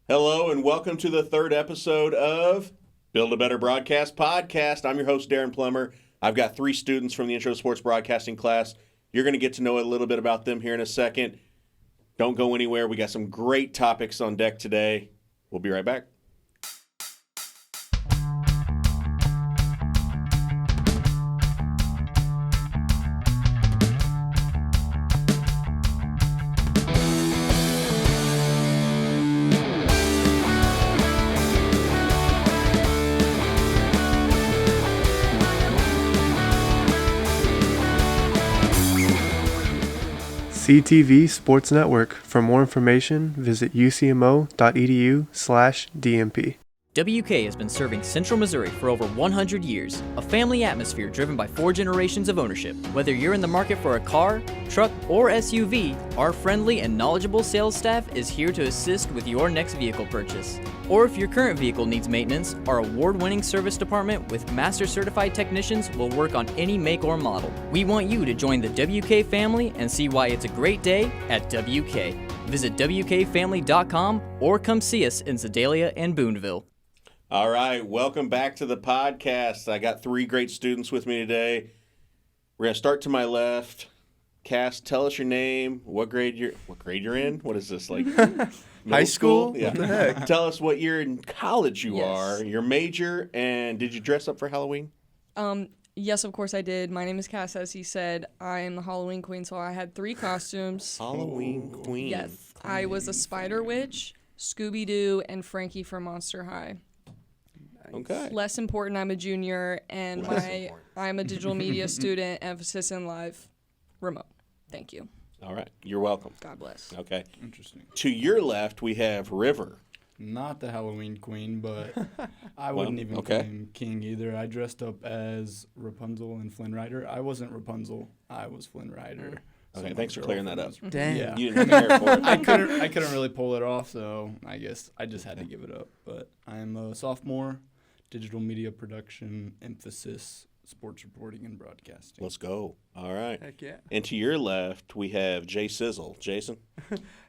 Hello and welcome to the third episode of Build a Better Broadcast podcast. I'm your host, Darin Plummer. I've got 3 students from the Intro to Sports Broadcasting class. You're going to get to know a little bit about them here in a second. Don't go anywhere. We got some great topics on deck today. We'll be right back. CTV Sports Network. For more information, visit ucmo.edu/DMP. WK has been serving Central Missouri for over 100 years, a family atmosphere driven by 4 generations of ownership. Whether you're in the market for a car, truck, or SUV, our friendly and knowledgeable sales staff is here to assist with your next vehicle purchase. Or if your current vehicle needs maintenance, our award-winning service department with master certified technicians will work on any make or model. We want you to join the WK family and see why it's a great day at WK. Visit WKFamily.com or come see us in Sedalia and Boonville. All right, welcome back to the podcast. I got 3 great students with me today. We're going to start to my left. Cass, tell us your name, what grade you're in? What is this, like High school? Yeah. What the heck? Tell us what year in college you are, your major, and did you dress up for Halloween? Yes, of course I did. My name is Cass, as he said. I am the Halloween queen, so I had 3 costumes. Halloween queen. Yes, I was a Spider Witch, Scooby-Doo, and Frankie from Monster High. Okay. Less important, I'm a junior, and I'm a digital media student, emphasis in live, remote. Thank you. All right, you're welcome. God bless. Okay. Interesting. To your left, we have River. Not the Halloween queen, but I wouldn't even claim king either. I dressed up as Rapunzel and Flynn Rider. I wasn't Rapunzel. I was Flynn Rider. Okay, thanks for clearing that up. Dang. Yeah. You didn't have hair for it. I couldn't really pull it off, so I guess I just had to give it up. But I'm a sophomore, digital media production, emphasis, sports reporting and broadcasting. Let's go. All right. Heck yeah. And to your left, we have Jay Sizzle. Jason?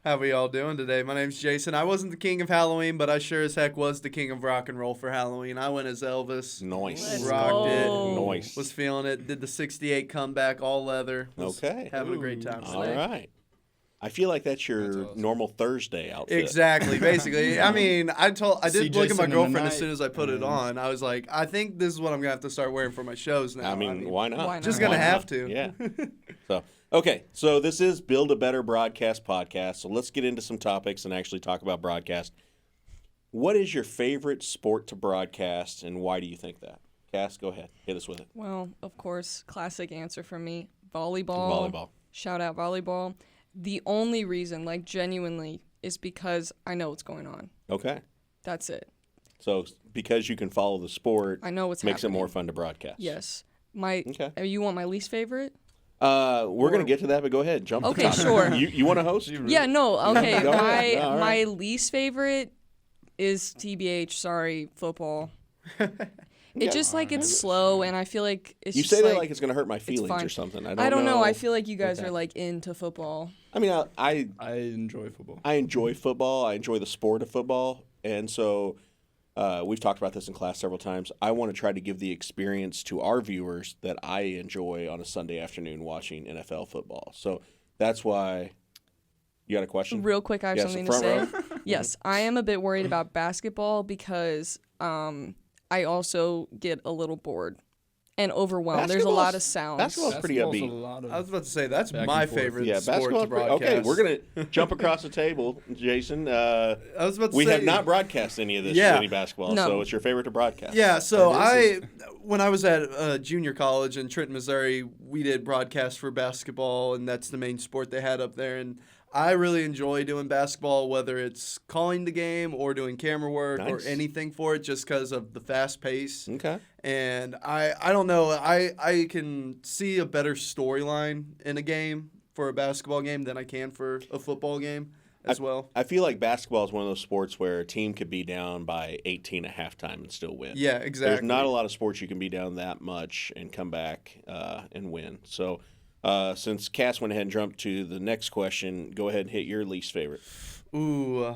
How we all doing today? My name's Jason. I wasn't the king of Halloween, but I sure as heck was the king of rock and roll for Halloween. I went as Elvis. Nice. Let's Rocked go. it. Nice. Was feeling it. Did the 68 comeback, all leather. Was Okay. Having a great time All today. right. I feel like that's your That's awesome. normal Thursday outfit. Exactly, basically. I mean, I did See look at my Jason in the girlfriend as night, soon as I put it on. I was like, I think this is what I'm going to have to start wearing for my shows now. I mean, why not? Why not? Just going to Why have not? to. Yeah. So this is Build a Better Broadcast podcast. So let's get into some topics and actually talk about broadcast. What is your favorite sport to broadcast, and why do you think that? Cass, go ahead. Hit us with it. Well, of course, classic answer from me, volleyball. Volleyball. Shout out volleyball. The only reason, like genuinely, is because I know what's going on. Okay. That's it. So because you can follow the sport, I know what's makes happening. it more fun to broadcast. Yes. Okay. You want my least favorite? We're going to get to that, but go ahead. Jump to the Okay, topic. sure. You want to host? Yeah, no, okay. Go ahead. All My right. least favorite is TBH, sorry, football. It just like it's slow, and I feel like it's You just say that like it's going to hurt my feelings fine. or something. I don't know. I feel like you guys Okay. are like into football. I mean, I enjoy football. enjoy football. I enjoy the sport of football. And so we've talked about this in class several times. I want to try to give the experience to our viewers that I enjoy on a Sunday afternoon watching NFL football. So that's why you got a question? Real quick, I have Yes, something to front say. Yes, I am a bit worried about basketball because I also get a little bored and overwhelmed. There's a lot of sounds. Basketball's pretty Basketball's upbeat. a lot of I was about to say, that's back my and forth. favorite Yeah, sport basketball. to broadcast. Okay, we're going to jump across the table, Jason. I was about to We say, have not broadcast any of this, Yeah. any basketball, No. so it's your favorite to broadcast. Yeah, so It when I was at junior college in Trenton, Missouri, we did broadcast for basketball, and that's the main sport they had up there. And I really enjoy doing basketball, whether it's calling the game or doing camera work or Nice. anything for it, just because of the fast pace. Okay. And I don't know, I can see a better storyline in a game for a basketball game than I can for a football game as well. I feel like basketball is one of those sports where a team could be down by 18 at halftime and still win. Yeah, exactly. There's not a lot of sports you can be down that much and come back and win. So since Cass went ahead and jumped to the next question, go ahead and hit your least favorite. Ooh.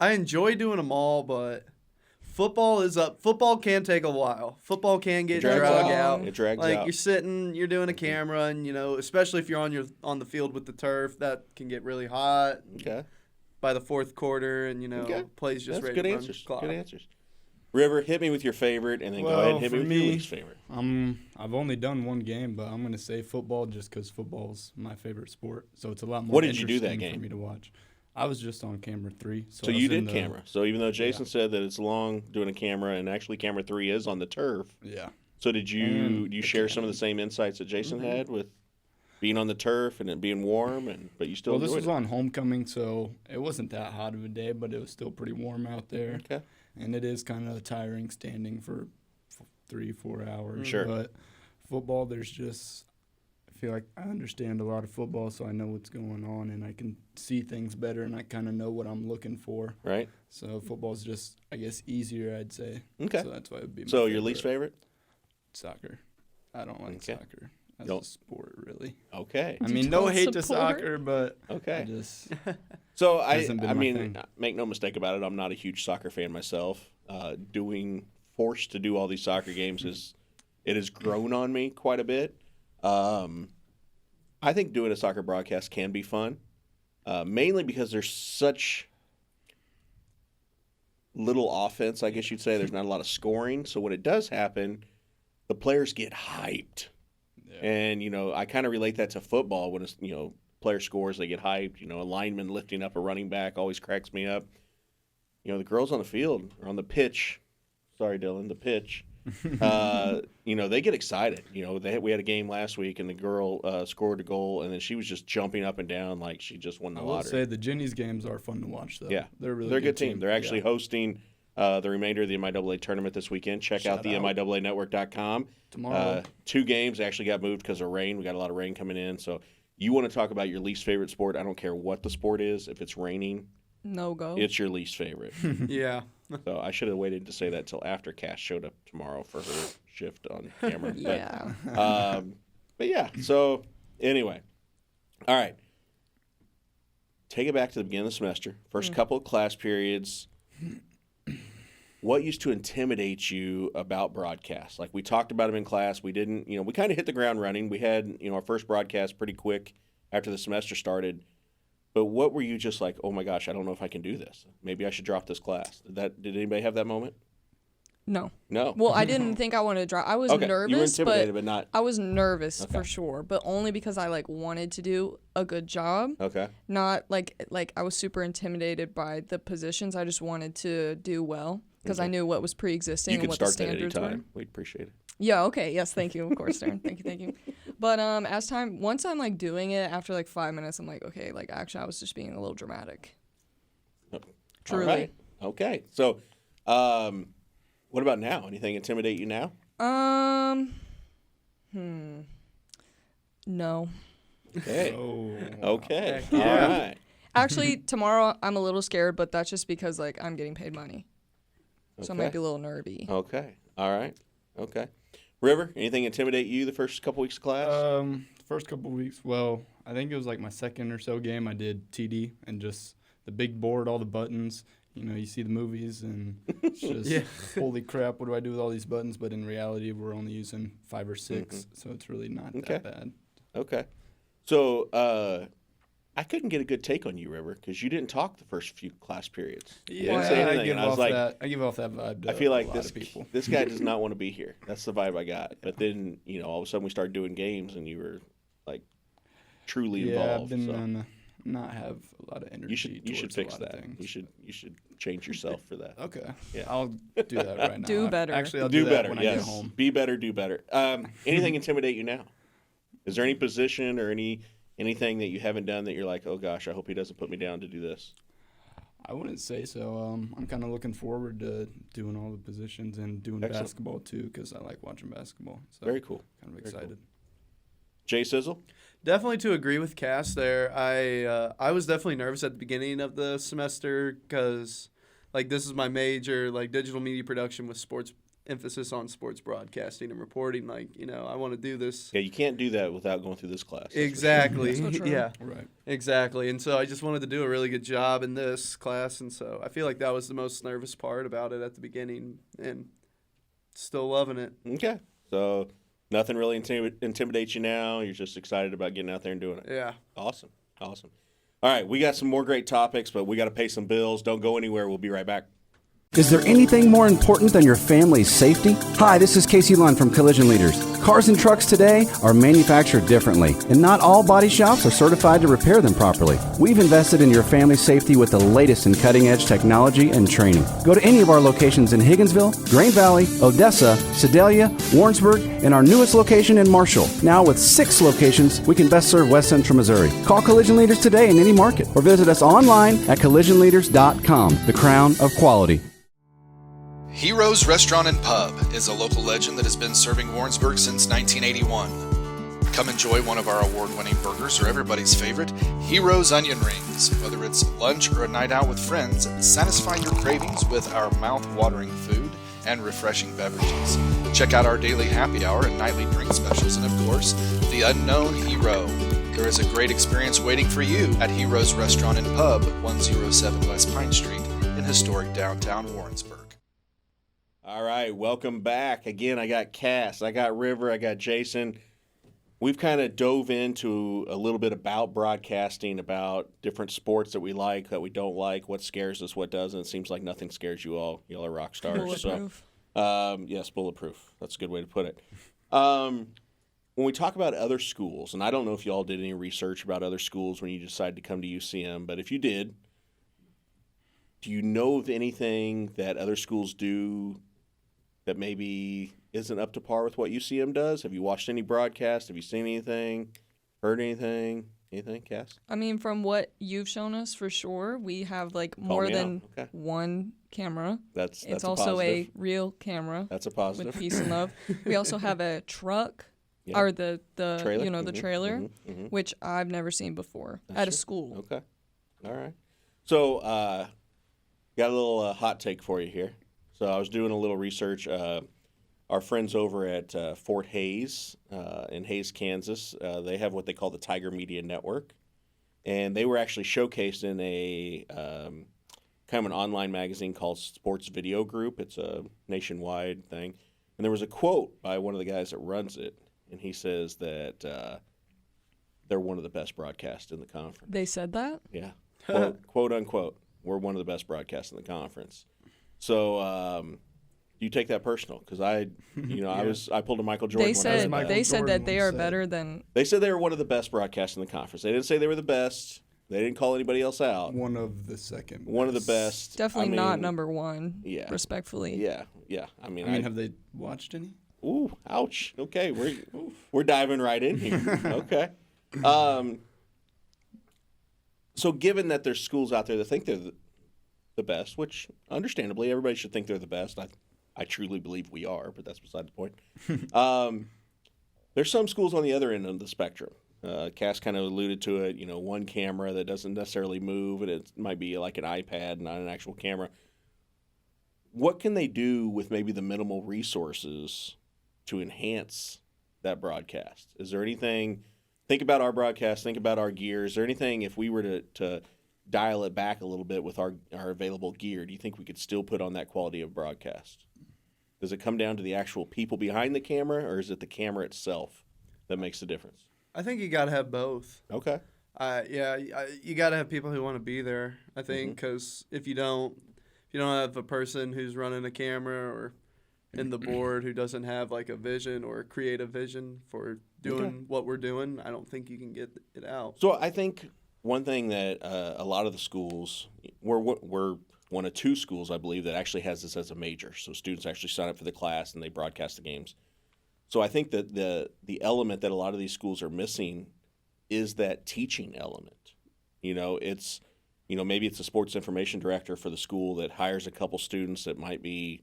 I enjoy doing them all, but football is up. Football can take a while. Football can get drags drug out. out. It drags like out. you're sitting, you're doing a camera, and especially if you're on the field with the turf, that can get really hot. Okay. By the fourth quarter, and plays just That's ready good to run answers. clock. Good answers. River, hit me with your favorite, and then go ahead and hit me with your least favorite. I've only done one game, but I'm going to say football just because football's my favorite sport. So it's a lot more What did you do that interesting game? for me to watch. I was just on camera 3. So you did camera. So even though Jason said that it's long doing a camera, and actually camera 3 is on the turf. Yeah. So did you share some of the same insights that Jason had with being on the turf and it being warm, but you still Well, this enjoyed was on homecoming, so it wasn't that hot of a day, but it was still pretty warm out there. Okay. And it is kind of tiring standing for 3-4 hours. Sure. But football, I feel like I understand a lot of football, so I know what's going on, and I can see things better, and I kind of know what I'm looking for. Right. So football's just, I guess, easier, I'd say. Okay. So that's why it would be my So favorite. your least favorite? Soccer. I don't like Okay. soccer as Don't- a sport, really. Okay. I mean, no don't hate to support? soccer, but Okay. I just So Hasn't been I my mean, thing. make no mistake about it. I'm not a huge soccer fan myself. Forced to do all these soccer games it has grown on me quite a bit. I think doing a soccer broadcast can be fun, mainly because there's such little offense. I guess you'd say there's not a lot of scoring. So when it does happen, the players get hyped. And, I kind of relate that to football when it's, player scores, they get hyped. A lineman lifting up a running back always cracks me up. The girls on the field or on the pitch, sorry, Dylan, the pitch, they get excited. We had a game last week and the girl scored a goal and then she was just jumping up and down like she just won the I will lottery. say the Jennies games are fun to watch, though. Yeah. They're a good team. They're actually Yeah. hosting the remainder of the MIAA tournament this weekend. Check out Shout the out. MIAAnetwork.com. Tomorrow. 2 games actually got moved because of rain. We got a lot of rain coming in. So you want to talk about your least favorite sport? I don't care what the sport is. If it's raining, No go. it's your least favorite. Yeah. So I should have waited to say that till after Cass showed up tomorrow for her shift on camera. Yeah. But yeah, so anyway. All right. Take it back to the beginning of the semester. First couple of class periods. What used to intimidate you about broadcasts? Like we talked about them in class. We didn't, we kind of hit the ground running. We had, our first broadcast pretty quick after the semester started. But what were you just like, oh my gosh, I don't know if I can do this. Maybe I should drop this class. Did anybody have that moment? No. No. Well, I didn't think I wanted to drop. I was Okay, nervous, you were intimidated, but but not. I was nervous Okay. for sure, but only because I wanted to do a good job. Okay. Not like I was super intimidated by the positions. I just wanted to do well because I knew what was pre-existing You and can what the start that standards were. anytime. We'd appreciate it. Yeah, okay. Yes, thank you. Of course, Darin. Thank you. But once I'm doing it after 5 minutes, I'm like, okay, actually I was just being a little dramatic. Truly. All right. Okay. So, what about now? Anything intimidate you now? No. Okay. Oh. Okay. Yeah. All right. Actually, tomorrow I'm a little scared, but that's just because I'm getting paid money. So I might Okay. be a little nervy. Okay. All right. Okay. River, anything intimidate you the first couple weeks of class? First couple weeks, well, I think it was my second or so game. I did TD and just the big board, all the buttons. You see the movies and it's just, Yeah. holy crap, what do I do with all these buttons? But in reality, we're only using 5 or 6, so it's really not Okay. that bad. Okay. So, I couldn't get a good take on you, River, because you didn't talk the first few class periods. You didn't say anything. I give And I was off like, that. I give off that vibe. To I feel like a lot this of people. this guy does not want to be here. That's the vibe I got. But then, all of a sudden we started doing games and you were truly Yeah, involved. I've been so. Not have a lot of energy. You should towards fix a lot of that. things. You should change yourself for that. Okay. Yeah. I'll do that right now. Do better. Actually, I'll do that better. when Yes. I get home. Be better. Do better. Anything intimidate you now? Is there any position or anything that you haven't done that you're like, oh gosh, I hope he doesn't put me down to do this? I wouldn't say so. I'm kind of looking forward to doing all the positions and doing Excellent. basketball too because I like watching basketball. So Very cool. kind of Very cool. excited. Jay Sizzle? Definitely to agree with Cass there. I was definitely nervous at the beginning of the semester because this is my major, digital media production with sports emphasis on sports broadcasting and reporting. Like, I want to do this. Yeah, you can't do that without going through this class. That's for sure. Exactly. So true. Yeah. Right. Exactly. And so I just wanted to do a really good job in this class, and so I feel like that was the most nervous part about it at the beginning, and still loving it. Okay. So nothing really intimidates you now. You're just excited about getting out there and doing it. Yeah. Awesome. All right, we got some more great topics, but we got to pay some bills. Don't go anywhere. We'll be right back. Is there anything more important than your family's safety? Hi, this is Casey Lund from Collision Leaders. Cars and trucks today are manufactured differently, and not all body shops are certified to repair them properly. We've invested in your family's safety with the latest in cutting-edge technology and training. Go to any of our locations in Higginsville, Grain Valley, Odessa, Sedalia, Warrensburg, and our newest location in Marshall. Now with 6 locations, we can best serve West Central Missouri. Call Collision Leaders today in any market, or visit us online at collisionleaders.com, the crown of quality. Heroes Restaurant and Pub is a local legend that has been serving Warrensburg since 1981. Come enjoy one of our award-winning burgers or everybody's favorite, Heroes Onion Rings. Whether it's lunch or a night out with friends, satisfy your cravings with our mouth-watering food and refreshing beverages. Check out our daily happy hour and nightly drink specials, and of course, the unknown hero. There is a great experience waiting for you at Heroes Restaurant and Pub, 107 West Pine Street in historic downtown Warrensburg. All right, welcome back. Again, I got Cass, I got River, I got Jayson. We've kind of dove into a little bit about broadcasting, about different sports that we like, that we don't like, what scares us, what doesn't. It seems like nothing scares you all. You all are rock stars. Bulletproof. So, yes, bulletproof. That's a good way to put it. When we talk about other schools, and I don't know if you all did any research about other schools when you decided to come to UCM, but if you did, do you know of anything that other schools do that maybe isn't up to par with what UCM does? Have you watched any broadcasts? Have you seen anything? Heard anything? Anything, Cass? I mean, from what you've shown us, for sure, we have like more than one camera. That's It's a also positive. a real camera That's a positive. with peace and love. We also have a truck, Yeah. or the Trailer? the trailer, Mhm. which I've never seen before That's at a true. school. Okay. All right. So, got a little hot take for you here. So I was doing a little research. Our friends over at Fort Hays in Hays, Kansas, they have what they call the Tiger Media Network. And they were actually showcased in a kind of an online magazine called Sports Video Group. It's a nationwide thing. And there was a quote by one of the guys that runs it. And he says that they're one of the best broadcasts in the conference. They said that? Yeah. Quote unquote. We're one of the best broadcasts in the conference. So, you take that personal? Because I pulled a Michael Jordan. They said Michael they said Jordan that they are said. better than. They said they were one of the best broadcasts in the conference. They didn't say they were the best. They didn't call anybody else out. One of the second. One of the best. Definitely not number one. Yeah. Respectfully. Yeah. I mean, have they watched any? Ooh, ouch. Okay, we're diving right in here. Okay. So given that there's schools out there that think they're the best, which understandably everybody should think they're the best. I truly believe we are, but that's beside the point. There's some schools on the other end of the spectrum. Cass kind of alluded to it, one camera that doesn't necessarily move, and it might be like an iPad, not an actual camera. What can they do with maybe the minimal resources to enhance that broadcast? Is there anything, think about our broadcast, think about our gear. Is there anything, if we were to dial it back a little bit with our available gear, do you think we could still put on that quality of broadcast? Does it come down to the actual people behind the camera, or is it the camera itself that makes the difference? I think you got to have both. Okay. You got to have people who want to be there, I think, because if you don't have a person who's running a camera or in the board who doesn't have like a vision or a creative vision for doing what we're doing, I don't think you can get it out. So I think one thing that a lot of the schools, we're one of 2 schools, I believe, that actually has this as a major. So students actually sign up for the class and they broadcast the games. So I think that the element that a lot of these schools are missing is that teaching element. It's maybe it's a sports information director for the school that hires a couple students that might be,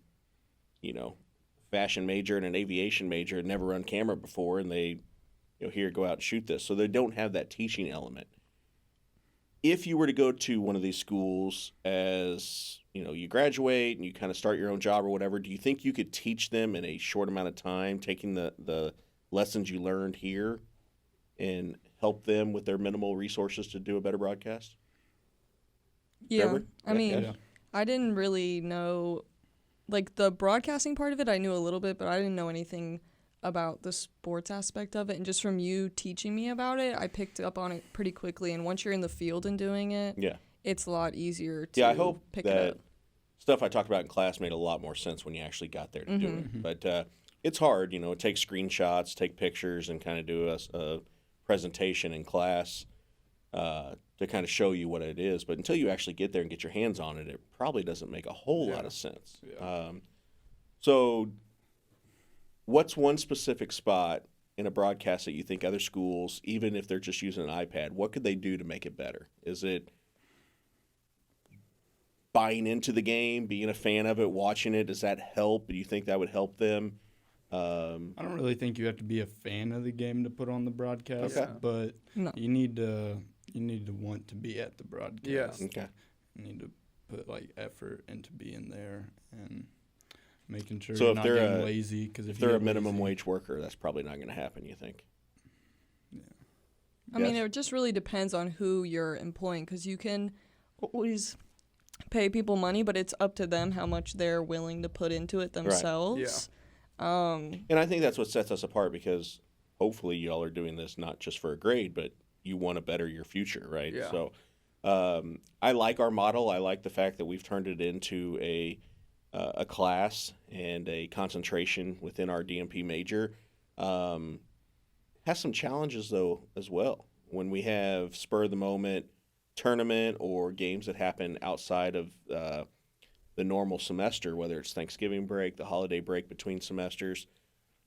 fashion major and an aviation major and never run camera before, and they, here, go out and shoot this. So they don't have that teaching element. if you were to go to one of these schools as, you graduate and you kind of start your own job or whatever, do you think you could teach them in a short amount of time, taking the lessons you learned here and help them with their minimal resources to do a better broadcast? Yeah. Trevor? I mean, Yeah. I didn't really know, like, the broadcasting part of it, I knew a little bit, but I didn't know anything about the sports aspect of it. And just from you teaching me about it, I picked up on it pretty quickly. And once you're in the field and doing it, Yeah. it's a lot easier to Yeah, I hope pick that it up. stuff I talked about in class made a lot more sense when you actually got there to do it. But it's hard, take screenshots, take pictures, and kind of do a presentation in class to kind of show you what it is. But until you actually get there and get your hands on it, it probably doesn't make a whole lot of sense. Yeah. So what's one specific spot in a broadcast that you think other schools, even if they're just using an iPad, what could they do to make it better? Is it buying into the game, being a fan of it, watching it? Does that help? Do you think that would help them? I don't really think you have to be a fan of the game to put on the broadcast, Okay. but No. you need to want to be at the broadcast. Okay. You need to put effort into being there and making sure So you're if not they're getting a- lazy. Because If they're a minimum wage worker, that's probably not going to happen, you think? I mean, Yes. it just really depends on who you're employing, because you can always pay people money, but it's up to them how much they're willing to put into it themselves. And I think that's what sets us apart, because hopefully y'all are doing this not just for a grade, but you want to better your future, right? Yeah. So I like our model. I like the fact that we've turned it into a class and a concentration within our DMP major. Has some challenges, though, as well. When we have spur-of-the-moment tournament or games that happen outside of the normal semester, whether it's Thanksgiving break, the holiday break between semesters.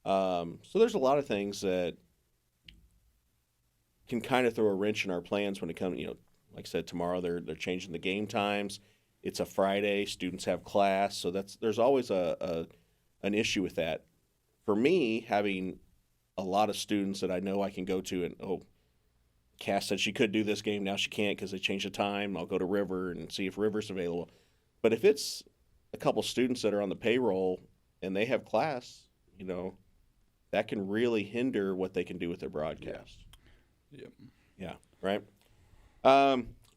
So there's a lot of things that can kind of throw a wrench in our plans when it comes, like I said, tomorrow they're changing the game times. It's a Friday, students have class, so there's always an issue with that. For me, having a lot of students that I know I can go to and, Cass said she could do this game, now she can't because they changed the time. I'll go to River and see if River's available. But if it's a couple students that are on the payroll and they have class, that can really hinder what they can do with their broadcast. Yep. Yeah, right?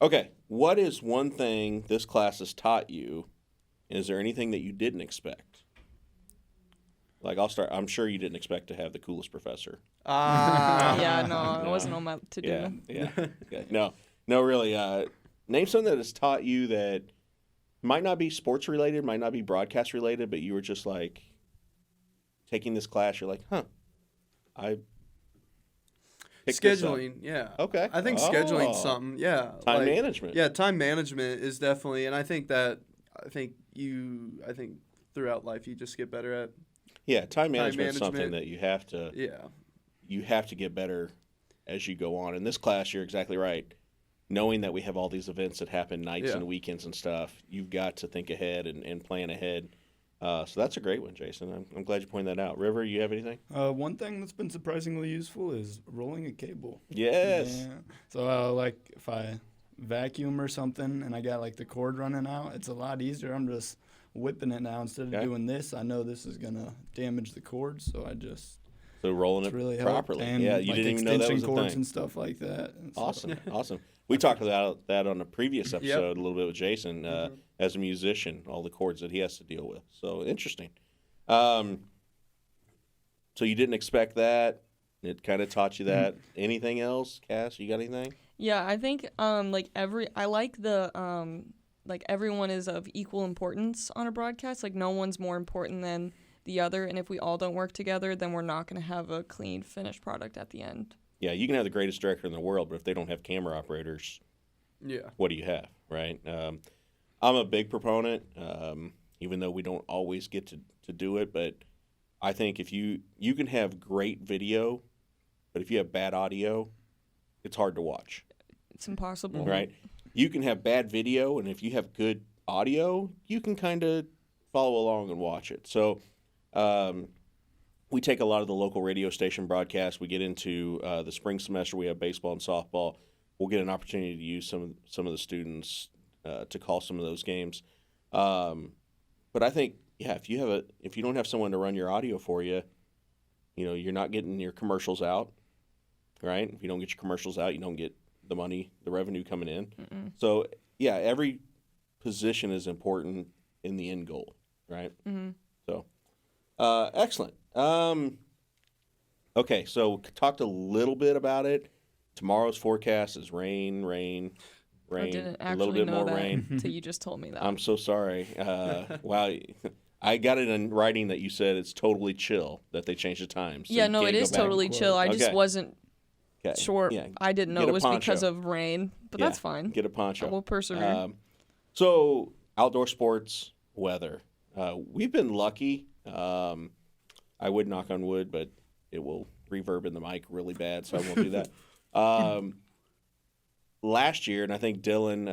Okay, what is one thing this class has taught you? Is there anything that you didn't expect? I'll start. I'm sure you didn't expect to have the coolest professor. Yeah, no, it wasn't on my to-do. Yeah. Okay. No, really. Name something that has taught you that might not be sports related, might not be broadcast related, but you were just taking this class, you're like, I picked this up. Scheduling, yeah. Okay. I think scheduling's something, yeah. Time management. Yeah, time management is definitely, and I think throughout life you just get better at. Yeah, time management is something that you have to get better as you go on. In this class, you're exactly right. Knowing that we have all these events that happen nights and weekends and stuff, you've got to think ahead and plan ahead. So that's a great one, Jason. I'm glad you pointed that out. River, you have anything? One thing that's been surprisingly useful is rolling a cable. Yes. Yeah. So if I vacuum or something and I got the cord running out, it's a lot easier. I'm just whipping it now instead of doing this. I know this is gonna damage the cord, so I just rolling it really properly. And yeah, you didn't even know that was a cords thing. and stuff like that. And Awesome. We talked about that on a previous episode a little bit with Jason as a musician, all the chords that he has to deal with. So interesting. So you didn't expect that. It kind of taught you that. Anything else, Cass? You got anything? Yeah, I think I like the everyone is of equal importance on a broadcast. No one's more important than the other, and if we all don't work together, then we're not going to have a clean finished product at the end. Yeah, you can have the greatest director in the world, but if they don't have camera operators, what do you have, right? I'm a big proponent, even though we don't always get to do it, but I think if you can have great video, but if you have bad audio, it's hard to watch. It's impossible. Right? You can have bad video, and if you have good audio, you can kind of follow along and watch it. So we take a lot of the local radio station broadcasts. We get into the spring semester. We have baseball and softball. we'll get an opportunity to use some of the students to call some of those games. But I think, if you don't have someone to run your audio for you, you're not getting your commercials out, right? If you don't get your commercials out, you don't get the revenue coming in. Mm-mm. So every position is important in the end goal, right? Mm-hmm. So, excellent. Okay, so we talked a little bit about it. Tomorrow's forecast is rain, I didn't a little actually bit know more that rain. until you just told me that. I'm so sorry. Wow, I got it in writing that you said it's totally chill, that they changed the time. So yeah, you no, can't it go is back and totally quote. chill. I just Okay. wasn't Okay. sure. Yeah. I didn't know Get it a was poncho. because of rain, but Yeah, that's fine. Get a poncho. We'll persevere. So outdoor sports, weather. We've been lucky. I would knock on wood, but it will reverb in the mic really bad, so I won't do that. Last year, and I think Dylan,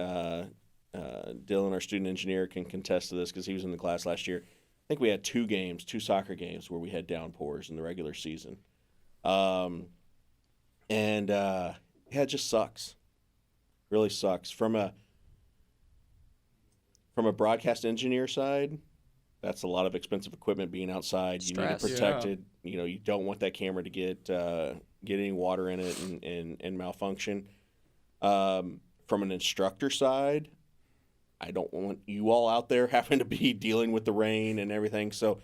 our student engineer, can contest to this because he was in the class last year. I think we had two soccer games where we had downpours in the regular season. It just sucks. Really sucks. From a broadcast engineer side, that's a lot of expensive equipment being outside. You need Stress. to protect it. You don't want that camera to get any water in it and malfunction. From an instructor side, I don't want you all out there having to be dealing with the rain and everything. So,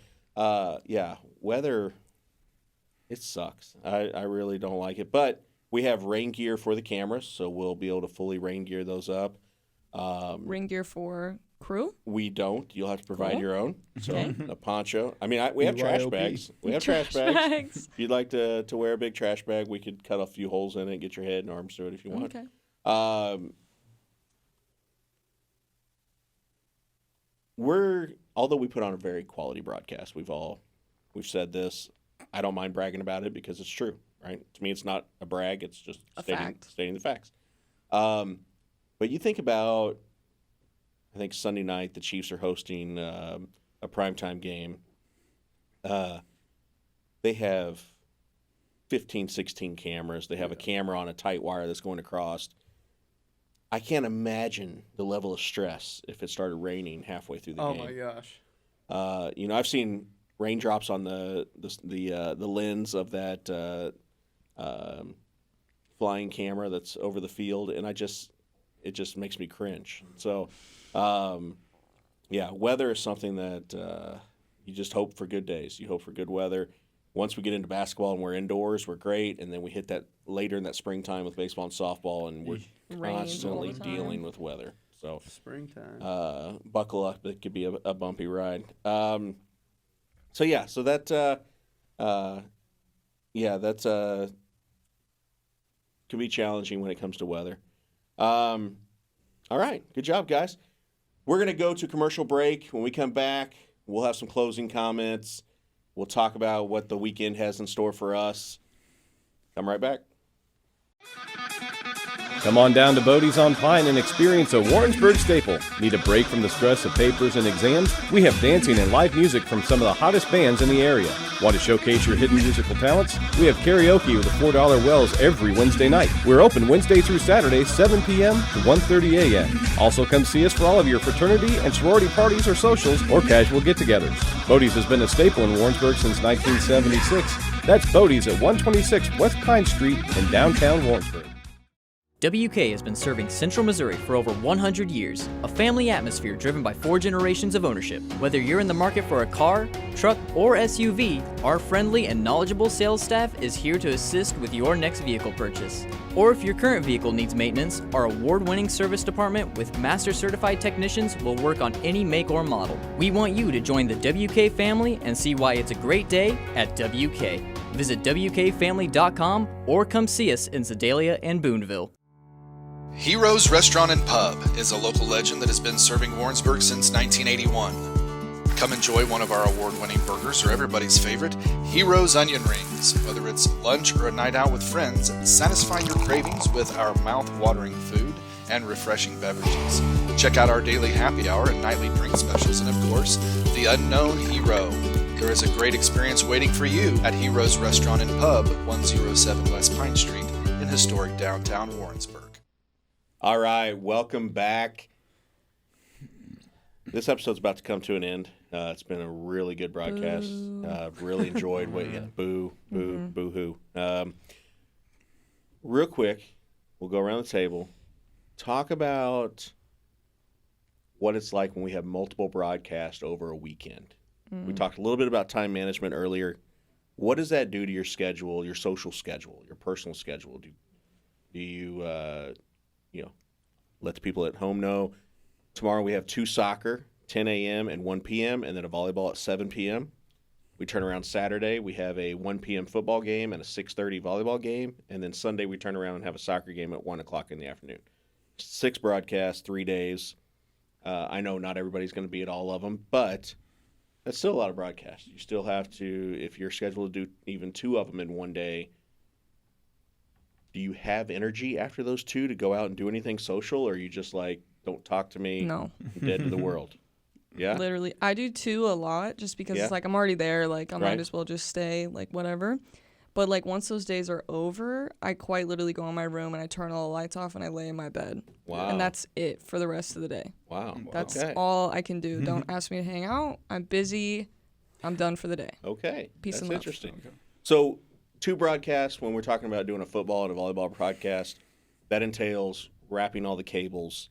weather, it sucks. I really don't like it. But we have rain gear for the cameras, so we'll be able to fully rain gear those up. Rain gear for crew? We don't. You'll have to provide Cool. your own. So Okay. a poncho. I mean, we have trash BYOP. bags. We have trash bags. If you'd like to wear a big trash bag, we could cut a few holes in it, get your head and arms through it if you want. Okay. Although we put on a very quality broadcast, we've said this. I don't mind bragging about it because it's true, right? To me, it's not a brag. It's just stating the facts. But you think about, I think Sunday night the Chiefs are hosting a primetime game. They have 15, 16 cameras. They have a camera on a tight wire that's going across. I can't imagine the level of stress if it started raining halfway through the game. Oh my gosh. I've seen raindrops on the lens of that flying camera that's over the field, and it just makes me cringe. So, weather is something that you just hope for good days. You hope for good weather. Once we get into basketball and we're indoors, we're great, and then we hit that later in that springtime with baseball and softball, and we're constantly dealing with weather. So springtime. Buckle up; it could be a bumpy ride. So that can be challenging when it comes to weather. All right, good job, guys. We're going to go to commercial break. When we come back, we'll have some closing comments. We'll talk about what the weekend has in store for us. Come right back. Come on down to Bodie's on Pine and experience a Warrensburg staple. Need a break from the stress of papers and exams? We have dancing and live music from some of the hottest bands in the area. Want to showcase your hidden musical talents? We have karaoke with a $4 Wells every Wednesday night. We're open Wednesday through Saturday, 7 p.m. to 1:30 a.m. Also come see us for all of your fraternity and sorority parties or socials or casual get-togethers. Bodie's has been a staple in Warrensburg since 1976. That's Bodie's at 126 West Pine Street in downtown Warrensburg. WK has been serving Central Missouri for over 100 years, a family atmosphere driven by 4 generations of ownership. Whether you're in the market for a car, truck, or SUV, our friendly and knowledgeable sales staff is here to assist with your next vehicle purchase. Or if your current vehicle needs maintenance, our award-winning service department with master certified technicians will work on any make or model. We want you to join the WK family and see why it's a great day at WK. Visit WKFamily.com or come see us in Sedalia and Booneville. Heroes Restaurant and Pub is a local legend that has been serving Warrensburg since 1981. Come enjoy one of our award-winning burgers or everybody's favorite, Heroes Onion Rings. Whether it's lunch or a night out with friends, satisfy your cravings with our mouth-watering food and refreshing beverages. Check out our daily happy hour and nightly drink specials, and of course, the unknown hero. There is a great experience waiting for you at Heroes Restaurant and Pub, 107 West Pine Street in historic downtown Warrensburg. All right, welcome back. This episode's about to come to an end. It's been a really good broadcast. Really enjoyed boo, boo-hoo. Real quick, we'll go around the table. Talk about what it's like when we have multiple broadcasts over a weekend. We talked a little bit about time management earlier. What does that do to your schedule, your social schedule, your personal schedule? Do you let the people at home know? Tomorrow we have 2 soccer, 10 a.m. and 1 p.m., and then a volleyball at 7 p.m. We turn around Saturday, we have a 1 p.m. football game and a 6:30 volleyball game, and then Sunday we turn around and have a soccer game at 1 o'clock in the afternoon. 6 broadcasts, 3 days. I know not everybody's going to be at all of them, but that's still a lot of broadcasts. You still have to, if you're scheduled to do even 2 of them in one day, do you have energy after those 2 to go out and do anything social, or are you just like, don't talk to me, No. I'm dead to the world? Yeah? Literally. I do 2 a lot just because Yeah. it's like I'm already there. Like, I Right. might as well just stay, like, whatever. But, like, once those days are over, I quite literally go in my room and I turn all the lights off and I lay in my bed. Wow. And that's it for the rest of the day. Wow. That's okay. all I can do. Don't ask me to hang out. I'm busy. I'm done for the day. Okay. Peace That's and love. interesting. Okay. So 2 broadcasts, when we're talking about doing a football and a volleyball broadcast, that entails wrapping all the cables,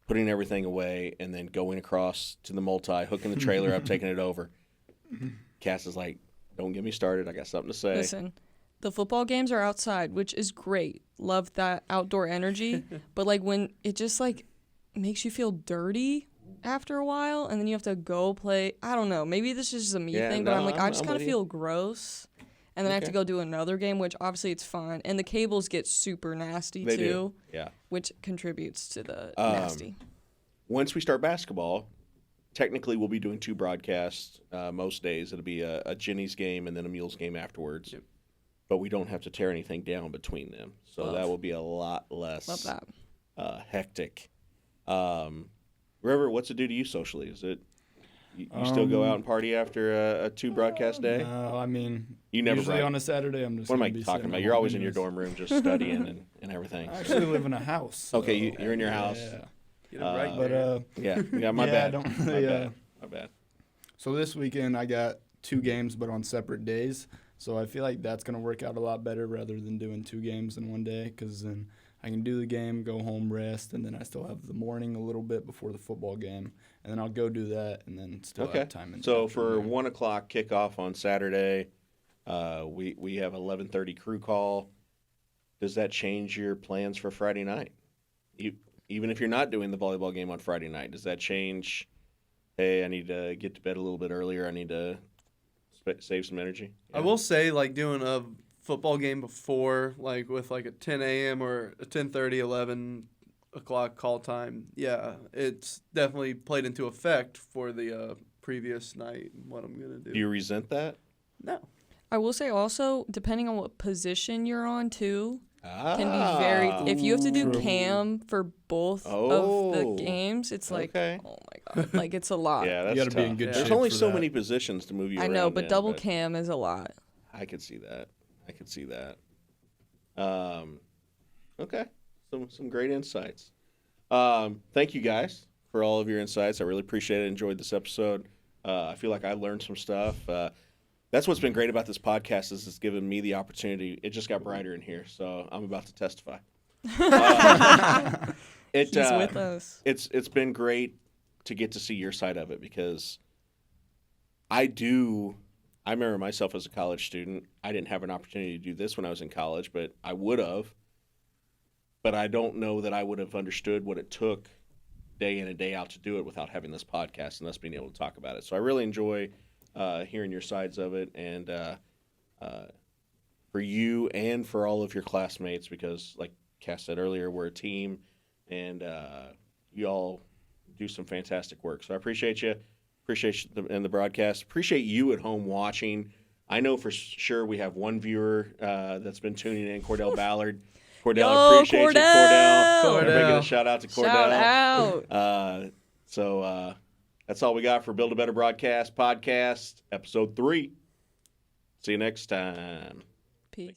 putting everything away, and then going across to the multi, hooking the trailer up, taking it over. Cass is like, don't get me started. I got something to say. Listen, the football games are outside, which is great. Love that outdoor energy. But, like, when it just, like, makes you feel dirty after a while, and then you have to go play. I don't know. Maybe this is just a me thing, but I just kind of feel gross. And then I have to go do another game, which obviously it's fine. And the cables get super nasty, They too. do. Yeah. Which contributes to the nasty. Once we start basketball, technically we'll be doing 2 broadcasts most days. It'll be a Jenny's game and then a Mules game afterwards. Yep. But we don't have to tear anything down between them. So that will be a lot less Love that. hectic. River, what's it do to you socially? Is it you still go out and party after a 2 broadcast day? No, I mean, You never usually brag. on a Saturday I'm just. What am I gonna be talking sitting about? at You're home always in your anyways. dorm room just studying and everything. I actually live in a house. Okay, so- you're in your house. Yeah, Get it right but there. Yeah, my Yeah, bad. I don't My really, bad. My bad. So this weekend I got 2 games, but on separate days. So I feel like that's gonna work out a lot better rather than doing 2 games in one day, because then I can do the game, go home, rest, and then I still have the morning a little bit before the football game, and then I'll go do that, and then still have time. In So the for afternoon. 1 o'clock kickoff on Saturday, we have 11:30 crew call. Does that change your plans for Friday night? Even if you're not doing the volleyball game on Friday night, does that change? Hey, I need to get to bed a little bit earlier. I need to save some energy. I will say, like, doing a football game before, like, with, like, a 10 a.m. or a 10:30, 11 o'clock call time, yeah, it's definitely played into effect for the previous night and what I'm going to do. Do you resent that? No. I will say also, depending on what position you're on, too, can be very. If you have to do True. cam for both Oh. of the games, it's like, Okay. oh my god, like it's a lot. Yeah, that's you gotta tough. be in good Yeah. shape. There's only for so that. many positions to move you I around. know, but in, double cam is a lot. I could see that. Okay, some great insights. Thank you guys for all of your insights. I really appreciate it. Enjoyed this episode. I feel like I learned some stuff. That's what's been great about this podcast is it's given me the opportunity. It just got brighter in here, so I'm about to testify. He's with us. It's been great to get to see your side of it because I remember myself as a college student. I didn't have an opportunity to do this when I was in college, but I would have. But I don't know that I would have understood what it took day in and day out to do it without having this podcast and us being able to talk about it. So I really enjoy hearing your sides of it, and for you and for all of your classmates, because like Cass said earlier, we're a team, and you all do some fantastic work. So I appreciate you. Appreciate you in the broadcast. Appreciate you at home watching. I know for sure we have one viewer that's been tuning in, Cordell Ballard. Cordell, Yo, appreciate you, Cordell. Cordell. Everybody get a Cordell. shout out to Cordell. Shout out. So that's all we got for Build a Better Broadcast Podcast, Episode 3. See you next time. Peace.